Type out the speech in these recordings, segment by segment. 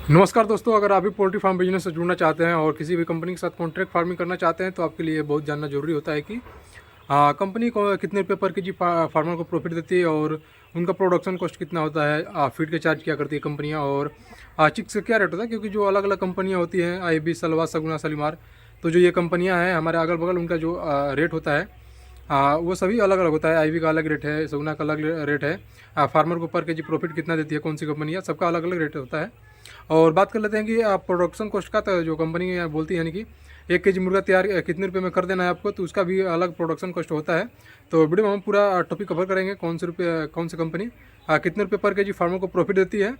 नमस्कार दोस्तों, अगर आप भी पोल्ट्री फार्म बिजनेस से जुड़ना चाहते हैं और किसी भी कंपनी के साथ कॉन्ट्रैक्ट फार्मिंग करना चाहते हैं तो आपके लिए बहुत जानना जरूरी होता है कि कंपनी को कितने रुपये पर केजी फार्मर को प्रॉफिट देती है और उनका प्रोडक्शन कॉस्ट कितना होता है, फीड के चार्ज क्या करती है कंपनियां और चिक्स का क्या रेट होता है। क्योंकि जो अलग अलग कंपनियां होती हैं, IB, सलवा, सगुना, सलीमार, तो जो ये कंपनियां हैं हमारे अगल बगल, उनका जो रेट होता है वो सभी अलग अलग होता है। IB का अलग रेट है, सगुना का अलग रेट है। फार्मर को पर केजी प्रॉफिट कितना देती है कौन सी कंपनी है, सबका अलग अलग रेट होता है। और बात कर लेते हैं कि प्रोडक्शन कॉस्ट का, तो जो कंपनी बोलती है यानी कि 1 केजी मुर्गा तैयार कितने रुपए में कर देना है आपको, तो उसका भी अलग प्रोडक्शन कॉस्ट होता है। तो वीडियो में हम पूरा टॉपिक कवर करेंगे, कौन सी कंपनी कितने रुपये पर केजी फार्मर को प्रॉफिट देती है।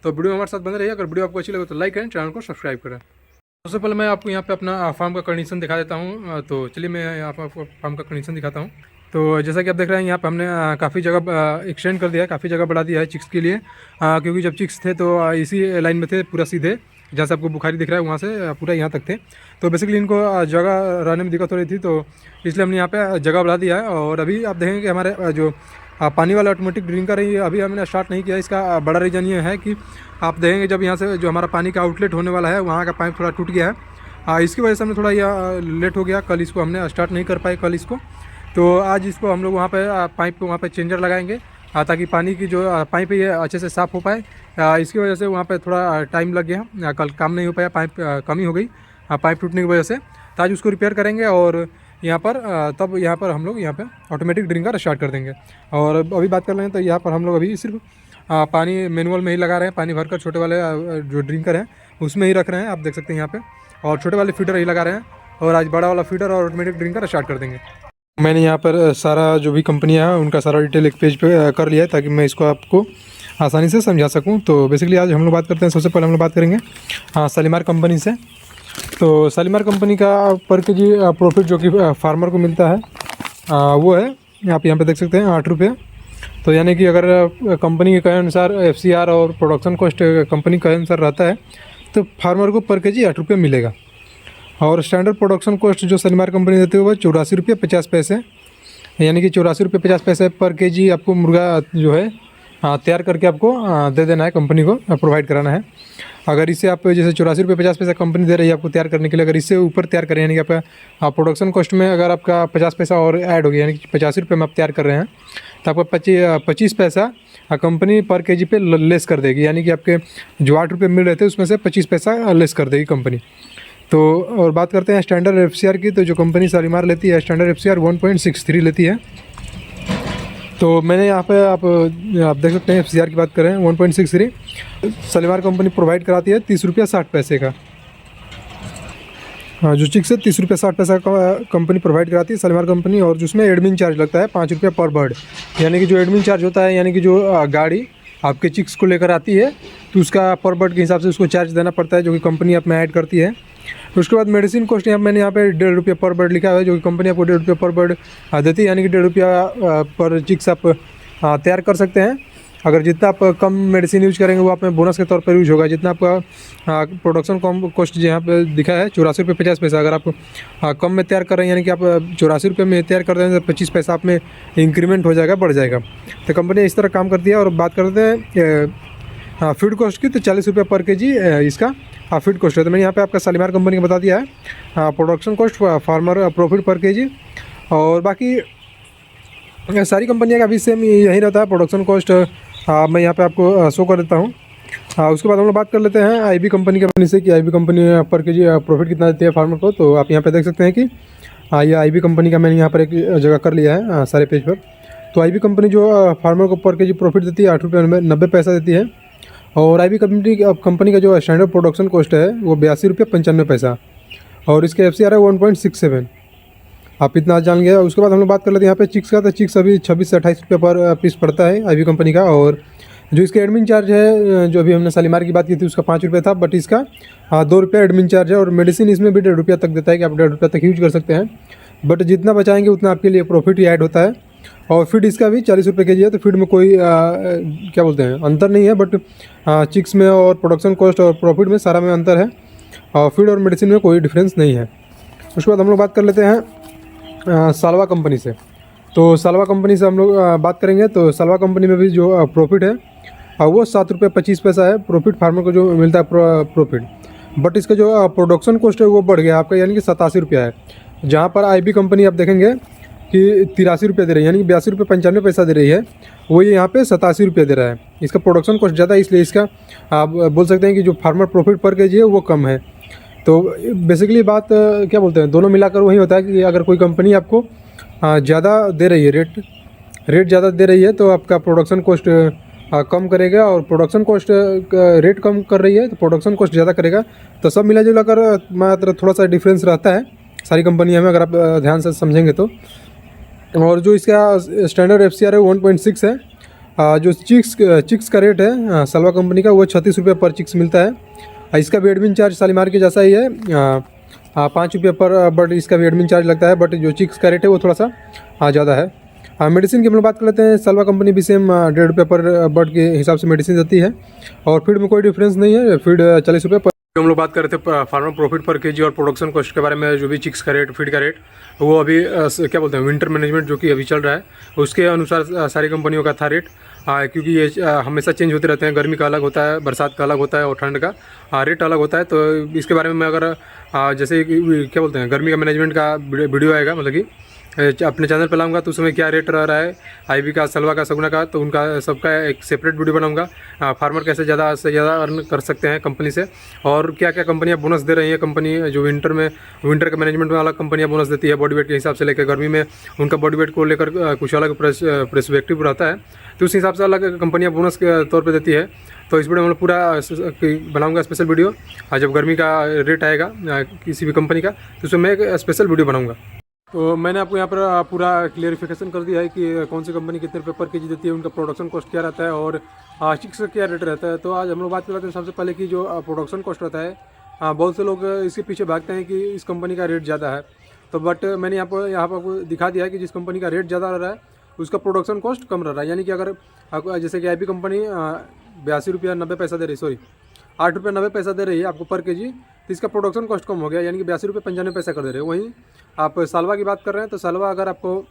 तो वीडियो में हमारे साथ बने रहिए। अगर वीडियो आपको अच्छी लगे तो लाइक करें, चैनल को सब्सक्राइब करें। सबसे पहले मैं आपको यहाँ पे अपना फार्म का कंडीशन दिखा देता हूँ। तो चलिए मैं यहाँ पर आपको फार्म का कंडीशन दिखाता हूँ। तो जैसा कि आप देख रहे हैं, यहाँ पे हमने काफ़ी जगह एक्सटेंड कर दिया है, काफ़ी जगह बढ़ा दिया है चिक्स के लिए। क्योंकि जब चिक्स थे तो इसी लाइन में थे, पूरा सीधे, जहाँ से आपको बुखारी दिख रहा है वहाँ से पूरा यहाँ तक थे। तो बेसिकली इनको जगह रहने में दिक्कत हो रही थी, तो इसलिए हमने यहाँ पे जगह बढ़ा दिया है। और अभी आप देखेंगे कि हमारे जो पानी वाला ऑटोमेटिक ड्रिंकर है, ये अभी हमने स्टार्ट नहीं किया। इसका बड़ा रीज़न ये है कि आप देखेंगे जब यहाँ से जो हमारा पानी का आउटलेट होने वाला है, वहाँ का पाइप थोड़ा टूट गया है। इसकी वजह से हमने थोड़ा यह लेट हो गया, कल इसको हमने स्टार्ट नहीं कर पाए कल इसको। तो आज इसको हम लोग वहाँ पे पाइप को वहाँ पे चेंजर लगाएंगे, ताकि पानी की जो पाइप है ये अच्छे से साफ़ हो पाए। इसकी वजह से वहाँ पे थोड़ा टाइम लग गया, कल काम नहीं हो पाया, पाइप कमी हो गई पाइप टूटने की वजह से। तो आज उसको रिपेयर करेंगे और यहाँ पर तब यहाँ पर हम लोग यहाँ पे ऑटोमेटिक ड्रिंकर स्टार्ट कर देंगे। और अभी बात कर रहे हैं तो यहाँ पर हम लोग अभी सिर्फ पानी मैनुअल में ही लगा रहे हैं, पानी भरकर छोटे वाले जो ड्रिंकर हैं उसमें ही रख रहे हैं, आप देख सकते हैं यहाँ पे। और छोटे वाले फीडर ही लगा रहे हैं और आज बड़ा वाला फीडर और ऑटोमेटिक ड्रिंकर स्टार्ट कर देंगे। मैंने यहाँ पर सारा जो भी कंपनियाँ हैं उनका सारा डिटेल एक पेज पे कर लिया है, ताकि मैं इसको आपको आसानी से समझा सकूँ। तो बेसिकली आज हम लोग बात करते हैं, सबसे पहले हम लोग बात करेंगे सलीमार कंपनी से। तो सलीमार कंपनी का पर केजी प्रॉफिट जो कि फार्मर को मिलता है वो है, आप यहाँ पे देख सकते हैं 8 रुपये। तो यानी कि अगर कंपनी के कहे अनुसार FCR और प्रोडक्शन कॉस्ट कंपनी के अनुसार रहता है तो फार्मर को पर केजी 8 रुपये मिलेगा। और स्टैंडर्ड प्रोडक्शन कॉस्ट जो सलीमार कंपनी देती है वो 84 रुपये 50 पैसे, यानी कि 84 रुपये 50 पैसे पर केजी आपको मुर्गा जो है तैयार करके आपको दे देना है, कंपनी को प्रोवाइड कराना है। अगर इससे आप जैसे 84 रुपये 50 पैसा कंपनी दे रही है आपको तैयार करने के लिए, अगर इससे ऊपर तैयार करें, यानी कि आपका प्रोडक्शन कॉस्ट में अगर आपका 50 पैसा और ऐड हो गया, यानी कि 85 रुपये में आप तैयार कर रहे हैं, तो आपका 25 पैसा कंपनी पर केजी पे लेस कर देगी। यानी कि आपके जो 8 रुपये मिल रहे थे उसमें से 25 पैसा लेस कर देगी कंपनी। तो और बात करते हैं स्टैंडर्ड FCR की, तो जो कंपनी सलीमार लेती है स्टैंडर्ड FCR 1.63 लेती है। तो मैंने यहाँ पे आप देख सकते हैं FCR की बात करें 1.63 सलीमार कंपनी प्रोवाइड कराती है 30 रुपया 60 पैसे का। जो चिक्स है 30 रुपया 60 पैसा का कंपनी प्रोवाइड कराती है सलीमार कंपनी। और जिसमें एडमिन चार्ज लगता है 5 रुपया पर बर्ड, यानी कि जो एडमिन चार्ज होता है, यानी कि जो गाड़ी आपके चिक्स को लेकर आती है तो उसका पर बर्ड के हिसाब से उसको चार्ज देना पड़ता है, जो कि कंपनी आप में ऐड करती है। उसके बाद मेडिसिन कॉस्ट मैंने यहाँ पे 1.5 रुपये पर बर्ड लिखा हुआ है, जो कि कंपनी आपको 1.5 रुपये पर बर्ड देती है, यानी कि 1.5 रुपया पर चिक्स आप तैयार कर सकते हैं। अगर जितना आप कम मेडिसिन यूज करेंगे वो आप में बोनस के तौर पर यूज होगा। जितना आपका प्रोडक्शन कम कॉस्ट यहाँ पे दिखा है 84 रुपये 50 पैसा, अगर आप कम में तैयार कर रहे हैं, यानी कि आप 84 रुपये में तैयार कर रहे हैं तो 25 पैसा आप में इंक्रीमेंट हो जाएगा, बढ़ जाएगा। तो कंपनी इस तरह काम करती है। और बात करते हैं फीड कॉस्ट की, तो 40 रुपये पर केजी इसका फीड कॉस्ट है। तो मैंने यहाँ पे आपका सलीमार कंपनी का बता दिया है प्रोडक्शन कॉस्ट, फार्मर प्रॉफिट पर केजी। और बाकी सारी कंपनियाँ का भी सेम यही रहता है प्रोडक्शन कॉस्ट। मैं यहाँ पे आपको शो कर देता हूँ। उसके बाद हम लोग बात कर लेते हैं IB कंपनी के से कि IB कंपनी पर केजी प्रॉफिट कितना देती है फार्मर को। तो आप यहाँ पे देख सकते हैं कि ये IB कंपनी का मैंने यहाँ पर एक जगह कर लिया है सारे पेज पर। तो IB कंपनी जो फार्मर को पर केजी प्रॉफिट देती है 8 रुपये 90 पैसा देती है। और IB कंपनी का जो स्टैंडर्ड प्रोडक्शन कॉस्ट है वो 82 रुपये 95 पैसा, और इसके FCR है 1.67। आप इतना जान गया। उसके बाद हम लोग बात कर लेते हैं यहाँ पे चिक्स का। तो चिक्स अभी 26 से 28 रुपये पर पीस पड़ता है IB कंपनी का। और जो इसका एडमिन चार्ज है, जो अभी हमने सलीमार की बात की थी उसका 5 रुपये था, बट इसका 2 रुपये एडमिन चार्ज है। और मेडिसिन इसमें भी 1.5 रुपया तक देता है कि आप 1.5 रुपया तक यूज कर सकते हैं, बट जितना बचाएंगे उतना आपके लिए प्रॉफिट ही ऐड होता है। और फीड इसका भी 40 रुपये केजी है। तो फीड में कोई क्या बोलते हैं अंतर नहीं है, बट चिक्स में और प्रोडक्शन कॉस्ट और प्रॉफिट में सारा में अंतर है, और फीड और मेडिसिन में कोई डिफरेंस नहीं है। उसके बाद हम लोग बात कर लेते हैं सलवा कंपनी से। तो सलवा कंपनी से हम लोग बात करेंगे। तो सलवा कंपनी में भी जो प्रॉफिट है और वो 7 रुपये 25 पैसा है प्रॉफिट फार्मर को जो मिलता है प्रॉफिट। बट इसका जो प्रोडक्शन कॉस्ट है वो बढ़ गया आपका, यानी कि 87 रुपया है। जहाँ पर IB कंपनी आप देखेंगे कि 83 रुपये दे रही है, यानी कि 82 रुपये 95 पैसा दे रही है, वही यहाँ पे 87 रुपये दे रहा है। इसका प्रोडक्शन कॉस्ट ज़्यादा है, इसलिए इसका आप बोल सकते हैं कि जो फार्मर प्रॉफिट पर केजी है वो कम है। तो बेसिकली बात क्या बोलते हैं, दोनों मिलाकर वही होता है कि अगर कोई कंपनी आपको ज़्यादा दे रही है, रेट ज़्यादा दे रही है, तो आपका प्रोडक्शन कॉस्ट कम करेगा, और प्रोडक्शन कॉस्ट रेट कम कर रही है तो प्रोडक्शन कॉस्ट ज़्यादा करेगा। तो सब मिला जुला कर मात्र थोड़ा सा डिफरेंस रहता है सारी कंपनियों में, अगर आप ध्यान से समझेंगे तो। और जो इसका स्टैंडर्ड FCR है 1.6 है। जो चिक्स का रेट है सलवा कंपनी का, वो 36 रुपये पर चिक्स मिलता है। इसका भी एडमिन चार्ज शालीमार के जैसा ही है, 5 रुपये पर, बट इसका भी एडमिन चार्ज लगता है। बट जो चिक्स का रेट है वो थोड़ा सा ज़्यादा है। मेडिसिन की हम लोग बात कर लेते हैं। सलवा कंपनी भी सेम 1.5 रुपये पर बर्ड के हिसाब से मेडिसिन देती है, और फीड में कोई डिफरेंस नहीं है, फीड 40 रुपये पर। हम लोग बात कर रहे थे फार्मर प्रॉफिट पर केजी और प्रोडक्शन कॉस्ट के बारे में। जो भी चिक्स का रेट, फीड का रेट, वो अभी क्या बोलते हैं, विंटर मैनेजमेंट जो कि अभी चल रहा है उसके अनुसार सारी कंपनियों का था रेट, क्योंकि ये हमेशा चेंज होते रहते हैं। गर्मी का अलग होता है, बरसात का अलग होता है, और ठंड का रेट अलग होता है। तो इसके बारे में मैं अगर जैसे क्या बोलते हैं, गर्मी का मैनेजमेंट का वीडियो आएगा, मतलब कि अपने चैनल पर लाऊंगा, तो उसमें क्या रेट रह रहा है IB का, सलवा का, सगुना का, तो उनका सबका एक सेपरेट वीडियो बनाऊंगा। फार्मर कैसे ज़्यादा से ज़्यादा अर्न कर सकते हैं कंपनी से, और क्या क्या कंपनियां बोनस दे रही हैं। कंपनी जो विंटर के मैनेजमेंट में अलग कंपनियां बोनस देती है बॉडी वेट के हिसाब से लेकर, गर्मी में उनका बॉडी वेट को लेकर कुछ अलग पर्सपेक्टिव रहता है, तो उस हिसाब से अलग कंपनियाँ बोनस के तौर पर देती है। तो इस वीडियो में पूरा बनाऊंगा स्पेशल वीडियो। जब गर्मी का रेट आएगा किसी भी कंपनी का, तो उसमें मैं एक स्पेशल वीडियो बनाऊंगा। तो मैंने आपको यहाँ पर पूरा क्लियरिफिकेशन कर दिया है कि कौन सी कंपनी कितने रुपये पर केजी देती है, उनका प्रोडक्शन कॉस्ट क्या रहता है, और चिक्स का क्या रेट रहता है। तो आज हम लोग बात करते हैं सबसे पहले कि जो प्रोडक्शन कॉस्ट रहता है, बहुत से लोग इसके पीछे भागते हैं कि इस कंपनी का रेट ज़्यादा है। तो बट मैंने यहाँ पर आपको दिखा दिया है कि जिस कंपनी का रेट ज़्यादा रहा है उसका प्रोडक्शन कॉस्ट कम रह रहा है। यानी कि अगर जैसे कि IB कंपनी 82 रुपया 90 पैसा दे रही, सॉरी 8 रुपये 90 पैसा दे रही है आपको पर केजी, तो इसका प्रोडक्शन कॉस्ट कम हो गया, यानी कि 82 रुपये 95 पैसा कर दे रहे हो। वहीं आप सलवा की बात कर रहे हैं, तो सलवा अगर आपको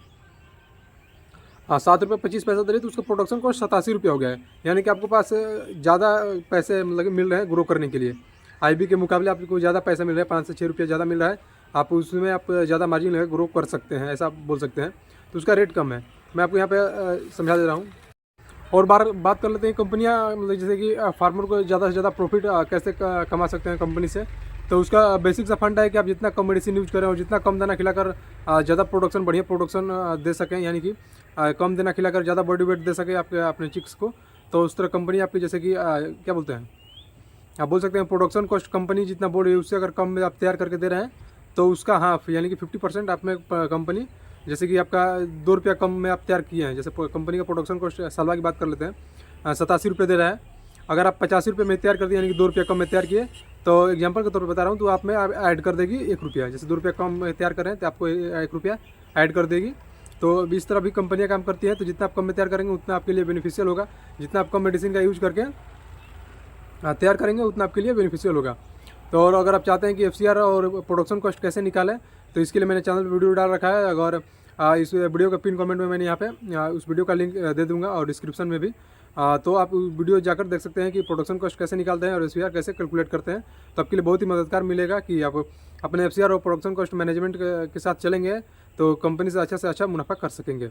7 रुपये 25 पैसा दे रही है, तो उसका प्रोडक्शन कॉस्ट 87 रुपये हो गया है। यानी कि आपके पास ज़्यादा पैसे मतलब मिल रहे हैं ग्रो करने के लिए। IB के मुकाबले आपको ज़्यादा पैसा मिल रहा है, 5 से 6 रुपये ज़्यादा मिल रहा है, आप उसमें आप ज़्यादा मार्जिन लेकर ग्रो कर सकते हैं, ऐसा आप बोल सकते हैं। तो उसका रेट कम है, मैं आपको यहाँ पे समझा दे रहा हूँ। और बात कर लेते हैं कंपनियाँ, मतलब जैसे कि फार्मर को ज़्यादा से ज़्यादा प्रॉफिट कैसे कमा सकते हैं कंपनी से। तो उसका बेसिक सा फंड है कि आप जितना कम मेडिसिन यूज करें और जितना कम दाना खिलाकर ज़्यादा प्रोडक्शन, बढ़िया प्रोडक्शन दे सकें, यानी कि कम दाना खिलाकर ज़्यादा बॉडी वेट दे सके आपके अपने चिक्स को, तो उस तरह कंपनी आपकी, जैसे कि क्या बोलते हैं, आप बोल सकते हैं प्रोडक्शन कॉस्ट कंपनी जितना बोल रही है उससे अगर कम में आप तैयार करके दे रहे हैं, तो उसका हाफ यानी कि 50% आप में कंपनी, जैसे कि आपका 2 रुपया कम में आप तैयार किए हैं। जैसे कंपनी का प्रोडक्शन कॉस्ट सलवा की बात कर लेते हैं, 87 रुपये दे रहा है, अगर आप 85 रुपये में तैयार कर दिए, यानी कि 2 रुपया कम में तैयार किए, तो एग्जांपल के तौर पर बता रहा हूँ, तो आप में ऐड कर देगी 1 रुपया। जैसे 2 रुपया कम में तैयार करें तो आपको 1 रुपया ऐड कर देगी। तो इस तरह भी कंपनियाँ काम करती हैं। तो जितना आप कम में तैयार करेंगे उतना आपके लिए बेनिफिशियल होगा, जितना आप कम मेडिसिन का यूज करके तैयार करेंगे उतना आपके लिए बेनिफिशियल होगा। तो और अगर आप चाहते हैं कि FCR और प्रोडक्शन कॉस्ट कैसे निकालें, तो इसके लिए मैंने चैनल पर वीडियो डाल रखा है। अगर इस वीडियो का पिन कमेंट में मैंने यहाँ पे उस वीडियो का लिंक दे दूंगा, और डिस्क्रिप्शन में भी, तो आप वीडियो जाकर देख सकते हैं कि प्रोडक्शन कॉस्ट कैसे निकालते हैं और FCR कैसे कैलकुलेट करते हैं। तो आपके लिए बहुत ही मददगार मिलेगा कि आप अपने FCR और प्रोडक्शन कॉस्ट मैनेजमेंट के साथ चलेंगे तो कंपनी से अच्छा मुनाफा कर सकेंगे।